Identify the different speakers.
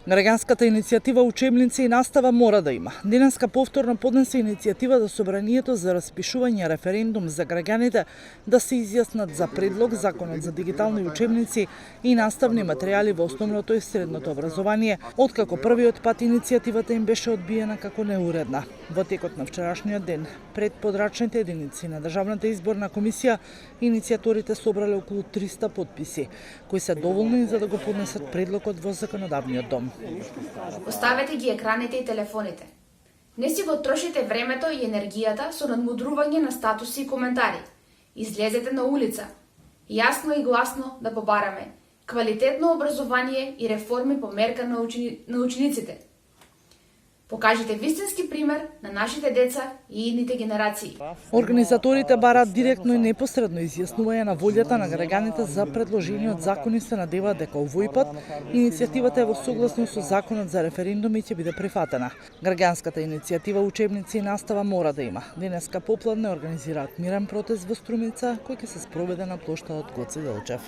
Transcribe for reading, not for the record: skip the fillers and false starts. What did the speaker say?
Speaker 1: Граѓанската иницијатива Учебници и настава мора да има. Денеска повторно поднесе иницијатива до Собранието за распишување референдум за граѓаните да се изјаснат за предлог Законот за дигитални учебници и наставни материјали во основното и средното образование, откако првиот пат иницијативата им беше одбиена како неуредна. Во текот на вчерашниот ден, пред подрачните единици на Државната изборна комисија, иницијаторите собрале околу 300 подписи, кои се доволни за да го поднесат предлогот во законодавниот дом.
Speaker 2: Оставете ги екраните и телефоните. Не си го трошите времето и енергијата со надмудрување на статуси и коментари. Излезете на улица. Јасно и гласно да побараме квалитетно образование и реформи по мерка на учениците. Покажете вистински пример на нашите деца и идните генерации.
Speaker 1: Организаторите бараат директно и непосредно изјаснување на волјата на граѓаните за предложениот закон и се надеваат дека овој пат иницијативата е во согласност со Законот за референдум и ќе биде прифатена. Граѓанската иницијатива Учебници и настава мора да има. Денеска попладне организираат мирен протест во Струмица кој ќе се спроведе на плоштадот Гоце Делчев.